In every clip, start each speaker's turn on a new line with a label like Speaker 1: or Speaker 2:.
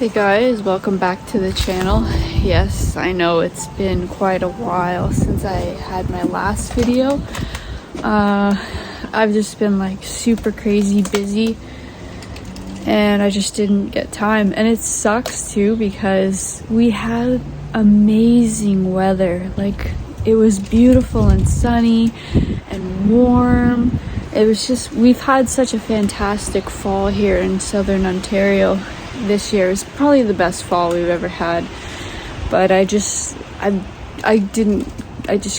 Speaker 1: Hey guys, welcome back to the channel. Yes, I know it's been quite a while since I had my last video. I've just been like super crazy busy and I just didn't get time, and it sucks too because we had amazing weather. Like, it was beautiful and sunny and warm. It was just, we've had such a fantastic fall here in southern Ontario. This year is probably the best fall we've ever had, but I just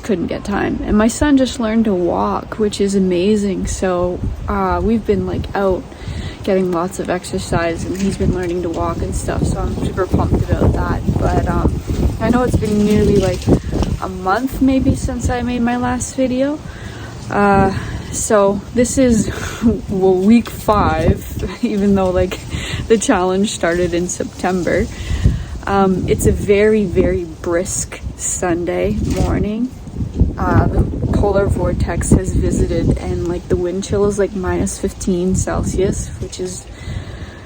Speaker 1: couldn't get time. And my son just learned to walk, which is amazing. So we've been like out getting lots of exercise, and he's been learning to walk and stuff, so I'm super pumped about that. But I know it's been nearly like a month maybe since I made my last video. So this is week 5, even though like the challenge started in September. It's a very, very brisk Sunday morning. The polar vortex has visited, and like the wind chill is like -15 Celsius, which is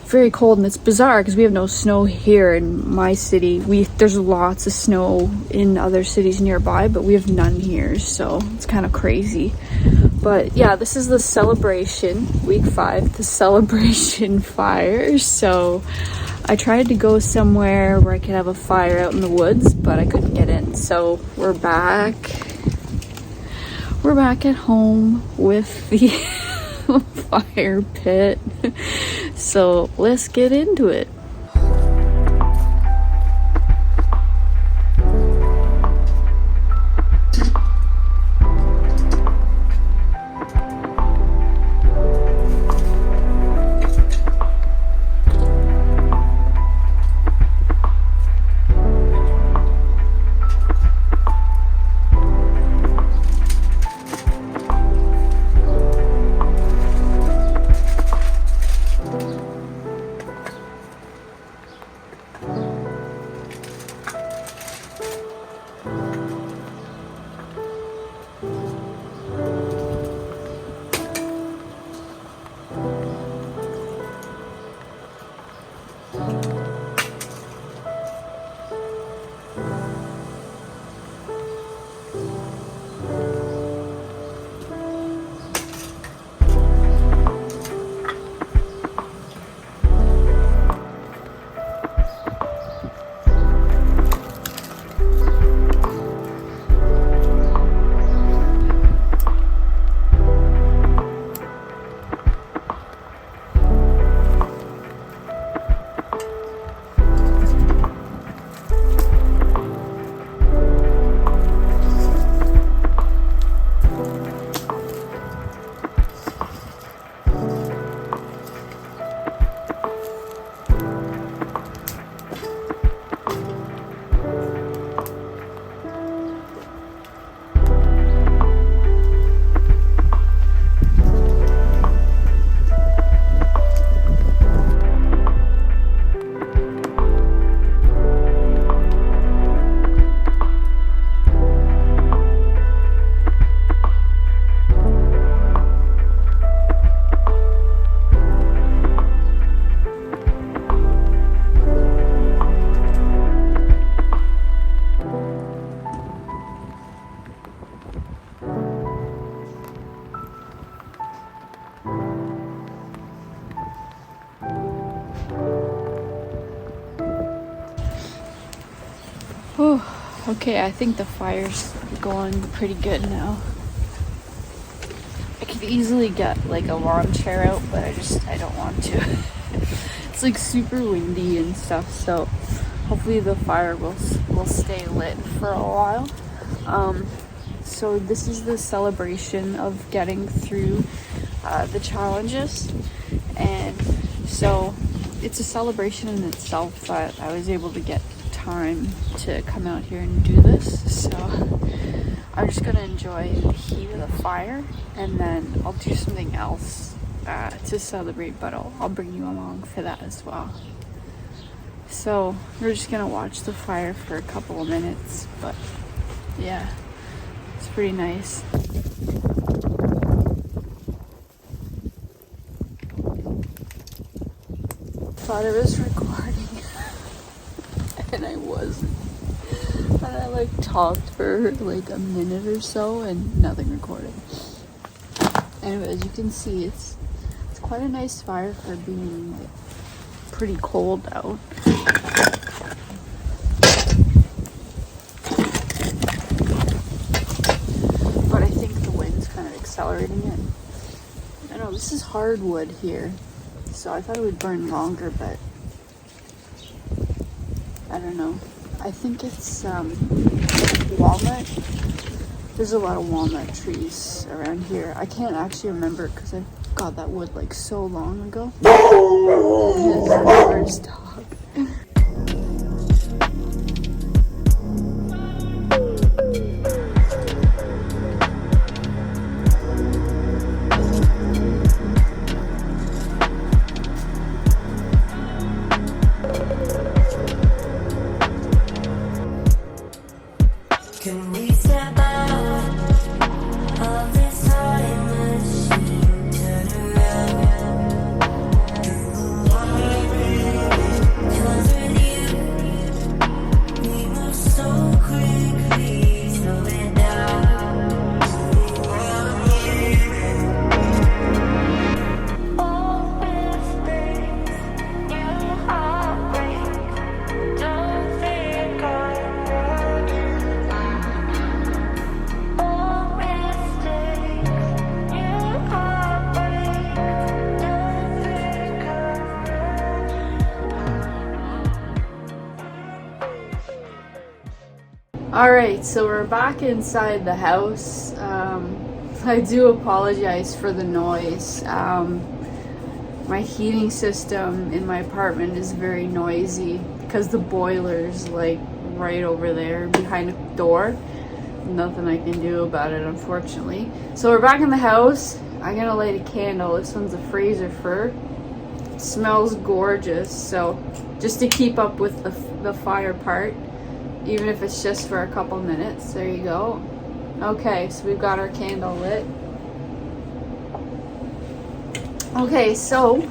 Speaker 1: very cold. And it's bizarre because we have no snow here in my city. There's lots of snow in other cities nearby, but we have none here, so it's kind of crazy. But yeah, this is the celebration, week 5, the celebration fire. So I tried to go somewhere where I could have a fire out in the woods, but I couldn't get in. So we're back at home with the fire pit. So let's get into it. Okay, I think the fire's going pretty good now. I could easily get like a lawn chair out, but I don't want to. It's like super windy and stuff, so hopefully the fire will stay lit for a while. So this is the celebration of getting through the challenges, and so it's a celebration in itself that I was able to get time to come out here and do this. So I'm just gonna enjoy the heat of the fire, and then I'll do something else to celebrate, but I'll bring you along for that as well. So we're just gonna watch the fire for a couple of minutes, but yeah, it's pretty nice. Thought it was recording. and I wasn't. And I like talked for like a minute or so and nothing recorded. Anyway, as you can see, it's quite a nice fire for being like pretty cold out. But I think the wind's kind of accelerating it. I know this is hardwood here, so I thought it would burn longer, but I don't know. I think it's walnut. There's a lot of walnut trees around here. I can't actually remember because I got that wood like so long ago. Here's the first dog.
Speaker 2: Can we step out of this time machine? Turn around. Cause with you, we move so quickly. Slow it down. All mistakes, new heartbreak. Don't think I'm running. All mistakes, new heartbreak. Don't think I'm running.
Speaker 1: Alright, so we're back inside the house. I do apologize for the noise. My heating system in my apartment is very noisy because the boiler's like right over there behind a door. Nothing I can do about it, unfortunately. So we're back in the house. I'm gonna light a candle. This one's a Fraser fir. It smells gorgeous, so just to keep up with the fire part, even if it's just for a couple minutes. There you go. Okay, so we've got our candle lit. Okay, so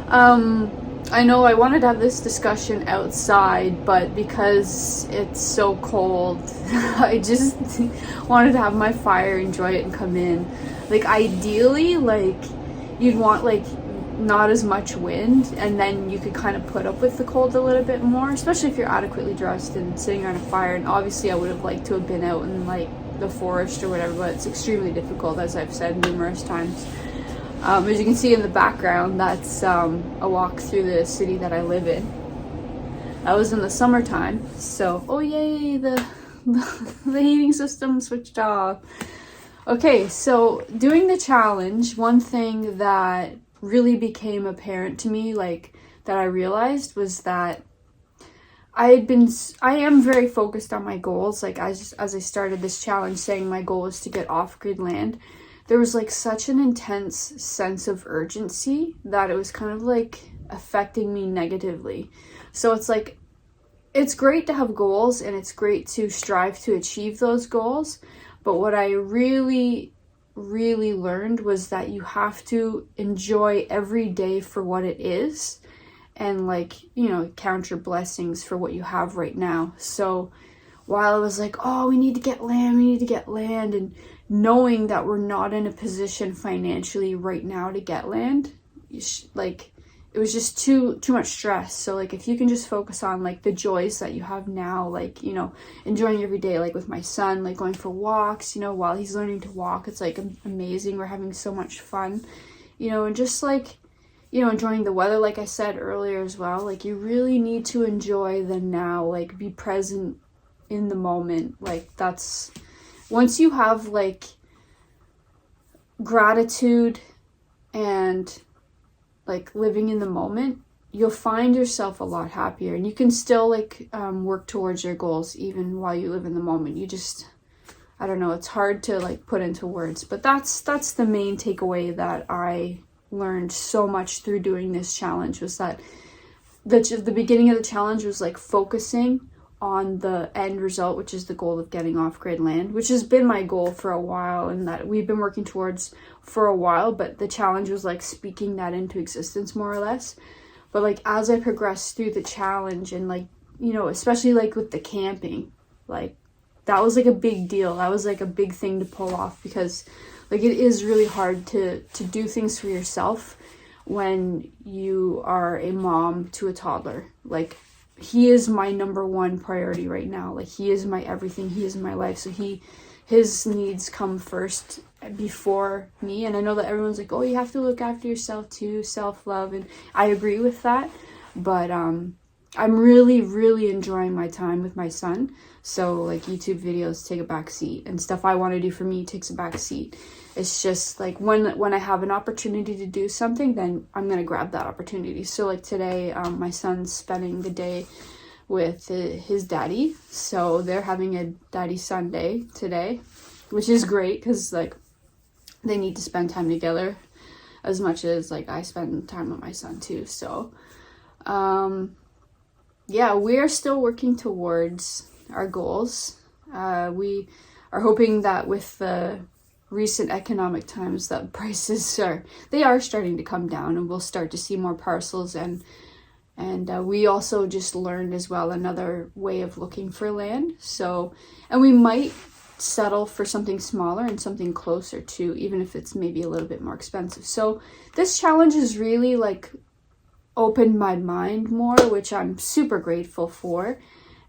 Speaker 1: I know I wanted to have this discussion outside, but because it's so cold, I just wanted to have my fire, enjoy it, and come in. Like ideally, like you'd want like not as much wind, and then you could kind of put up with the cold a little bit more, especially if you're adequately dressed and sitting around a fire. And obviously I would have liked to have been out in like the forest or whatever, but it's extremely difficult, as I've said numerous times. As you can see in the background, that's a walk through the city that I live in. I was in the summertime, so oh yay, the heating system switched off. Okay, so doing the challenge, one thing that really became apparent to me, like that I realized, was that I am very focused on my goals. Like as I started this challenge saying my goal is to get off-grid land, there was like such an intense sense of urgency that it was kind of like affecting me negatively. So it's like, it's great to have goals and it's great to strive to achieve those goals. But what I really learned was that you have to enjoy every day for what it is, and like, you know, count your blessings for what you have right now. So while I was like, oh, we need to get land, and knowing that we're not in a position financially right now to get land, like it was just too much stress. So like if you can just focus on like the joys that you have now, like, you know, enjoying every day, like with my son, like going for walks, you know, while he's learning to walk, it's like amazing. We're having so much fun, you know, and just like, you know, enjoying the weather, like I said earlier as well. Like you really need to enjoy the now, like be present in the moment. Like that's, once you have like gratitude and like living in the moment, you'll find yourself a lot happier, and you can still like work towards your goals even while you live in the moment. You just, I don't know, it's hard to like put into words, but that's the main takeaway that I learned so much through doing this challenge, was that the beginning of the challenge was like focusing on the end result, which is the goal of getting off-grid land, which has been my goal for a while and that we've been working towards for a while, but the challenge was like speaking that into existence more or less. But like as I progressed through the challenge and like you know, especially like with the camping, like that was like a big deal. That was like a big thing to pull off, because like it is really hard to do things for yourself when you are a mom to a toddler. Like, he is my number one priority right now. Like, he is my everything. He is my life. So his needs come first before me. And I know that everyone's like, oh, you have to look after yourself too, self-love, and I agree with that. But I'm really, really enjoying my time with my son. So like YouTube videos take a back seat, and stuff I want to do for me takes a back seat. It's just like when I have an opportunity to do something, then I'm gonna grab that opportunity. So like today, my son's spending the day with his daddy, so they're having a daddy Sunday today, which is great because like they need to spend time together as much as like I spend time with my son too. So yeah, we're still working towards our goals. We are hoping that with the recent economic times that prices are starting to come down, and we'll start to see more parcels, and we also just learned as well another way of looking for land. So, and we might settle for something smaller and something closer too, even if it's maybe a little bit more expensive. So this challenge has really like opened my mind more, which I'm super grateful for.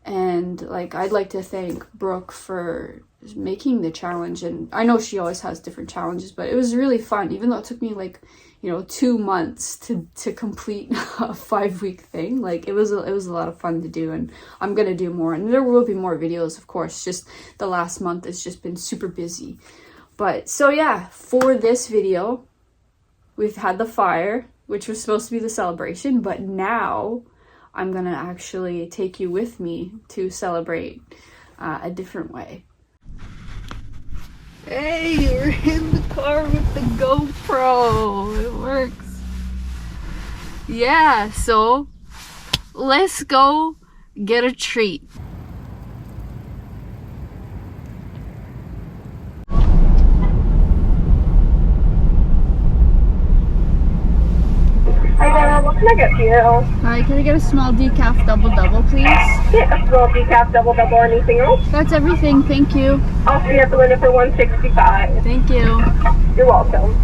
Speaker 1: And like, I'd like to thank Brooke for making the challenge. And I know she always has different challenges, but it was really fun, even though it took me like, you know, 2 months to complete a 5-week thing. Like, it was a lot of fun to do, and I'm gonna do more, and there will be more videos, of course. Just the last month has just been super busy. But so yeah, for this video, we've had the fire, which was supposed to be the celebration, but now I'm gonna actually take you with me to celebrate a different way. Hey, we're in the car with the GoPro. It works. Yeah, so let's go get a treat.
Speaker 3: Hi there, what can I get for you?
Speaker 1: Hi, can I get a small decaf double-double, please?
Speaker 3: Yeah, a small decaf double-double, anything else?
Speaker 1: That's everything, thank you.
Speaker 3: I'll see you at the window for 165.
Speaker 1: Thank you.
Speaker 3: You're welcome.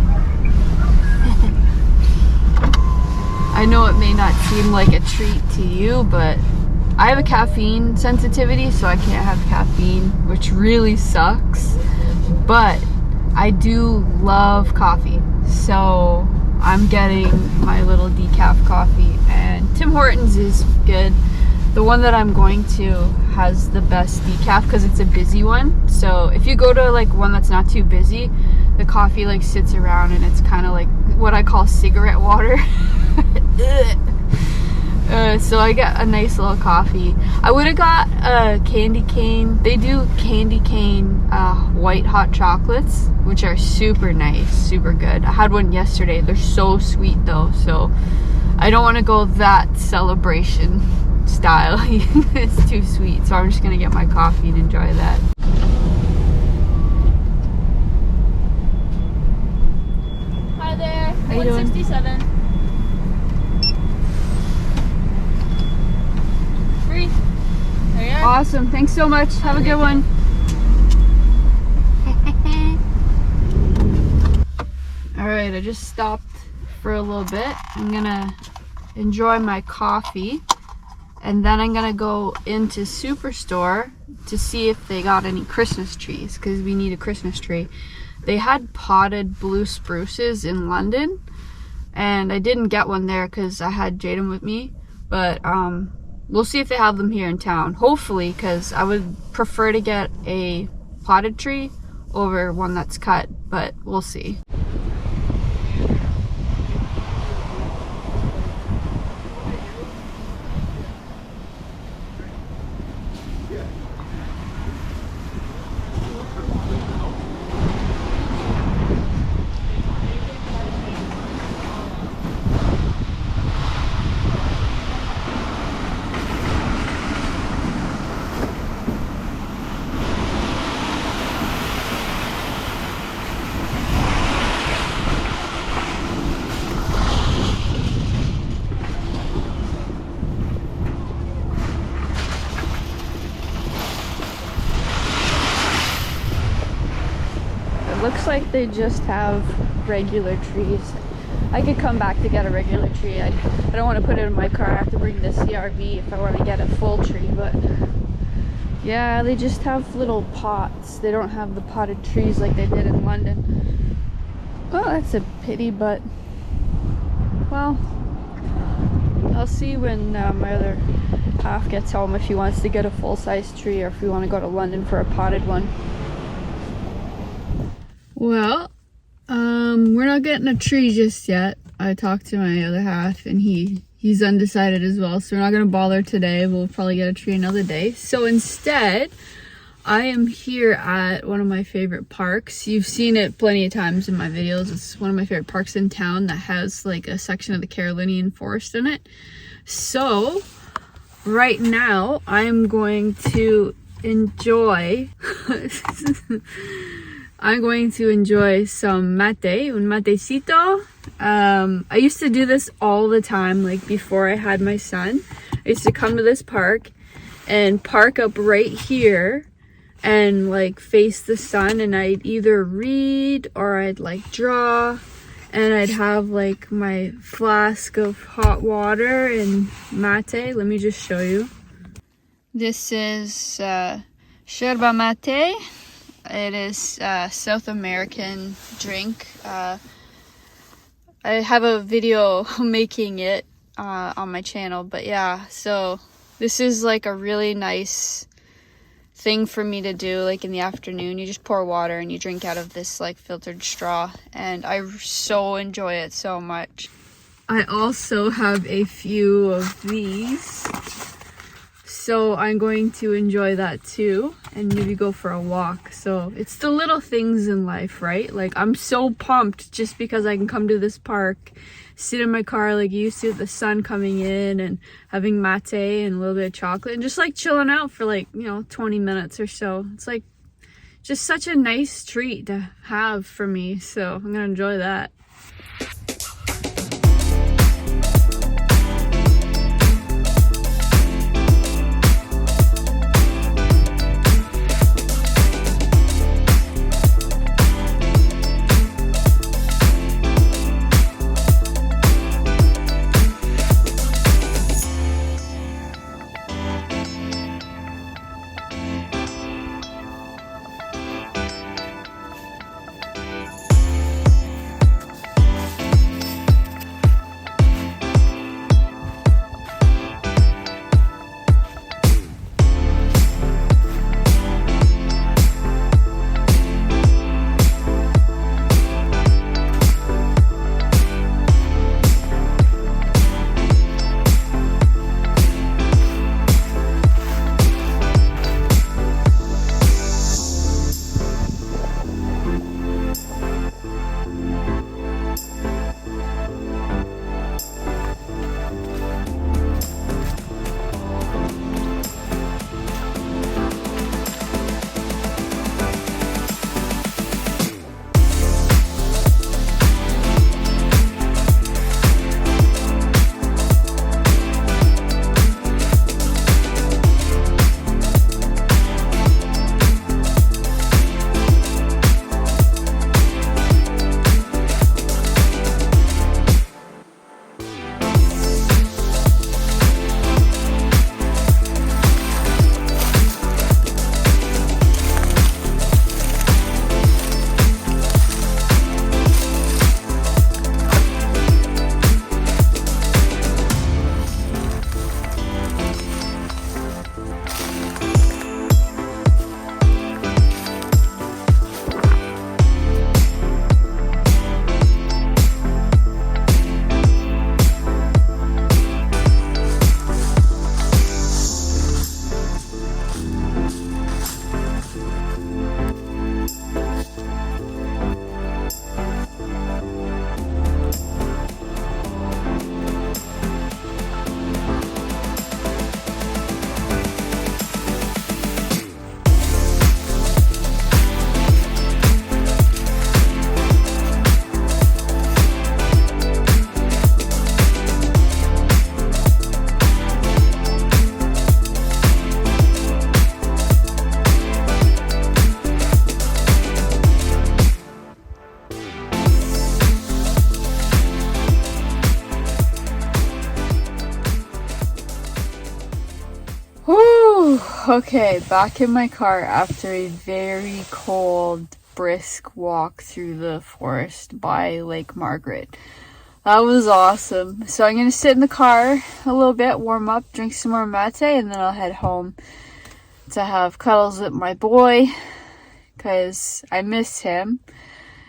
Speaker 1: I know it may not seem like a treat to you, but I have a caffeine sensitivity, so I can't have caffeine, which really sucks. But I do love coffee, so I'm getting my little decaf coffee, and Tim Hortons is good. The one that I'm going to has the best decaf because it's a busy one. So if you go to like one that's not too busy, the coffee like sits around, and it's kind of like what I call cigarette water. So I got a nice little coffee. I would have got a candy cane. They do candy cane white hot chocolates, which are super nice, super good. I had one yesterday. They're so sweet though, so I don't want to go that celebration style. It's too sweet, so I'm just gonna get my coffee and enjoy that.
Speaker 4: Hi there.
Speaker 1: How you doing?
Speaker 4: 167. Free. There you are.
Speaker 1: Awesome, thanks so much. Have a good one. Alright, I just stopped for a little bit. I'm gonna enjoy my coffee, and then I'm gonna go into Superstore to see if they got any Christmas trees, because we need a Christmas tree. They had potted blue spruces in London, and I didn't get one there because I had Jaden with me, but we'll see if they have them here in town. Hopefully, because I would prefer to get a potted tree over one that's cut, but we'll see. like they just have regular trees. I could come back to get a regular tree. I don't want to put it in my car. I have to bring the CRV if I want to get a full tree, but yeah, they just have little pots. They don't have the potted trees like they did in London. Well, that's a pity, but well, I'll see when my other half gets home if he wants to get a full-size tree or if we want to go to London for a potted one. Well, we're not getting a tree just yet. I talked to my other half and he's undecided as well, so we're not gonna bother today. We'll probably get a tree another day. So instead, I am here at one of my favorite parks. You've seen it plenty of times in my videos. It's one of my favorite parks in town that has like a section of the Carolinian forest in it. So right now I'm going to enjoy some mate, un matecito. I used to do this all the time, like before I had my son. I used to come to this park and park up right here and like face the sun, and I'd either read or I'd like draw, and I'd have like my flask of hot water and mate. Let me just show you. This is yerba mate. It is a South American drink. I have a video making it on my channel, but yeah, so this is like a really nice thing for me to do like in the afternoon. You just pour water and you drink out of this like filtered straw, and I so enjoy it so much. I also have a few of these, so I'm going to enjoy that too and maybe go for a walk. So it's the little things in life, right? Like I'm so pumped just because I can come to this park, sit in my car like you used to, the sun coming in and having mate and a little bit of chocolate and just like chilling out for like, 20 minutes or so. It's like just such a nice treat to have for me. So I'm gonna enjoy that. Okay, back in my car after a very cold, brisk walk through the forest by Lake Margaret. That was awesome. So I'm going to sit in the car a little bit, warm up, drink some more mate, and then I'll head home to have cuddles with my boy because I miss him.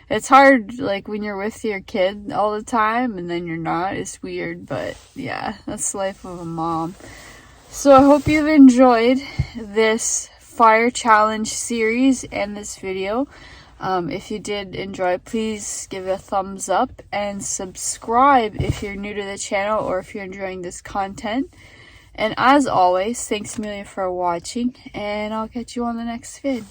Speaker 1: It's hard, like, when you're with your kid all the time and then you're not. It's weird, but yeah, that's the life of a mom. So I hope you've enjoyed this fire challenge series and this video. If you did enjoy, please give it a thumbs up and subscribe if you're new to the channel or if you're enjoying this content. And as always, thanks a million for watching, and I'll catch you on the next vid.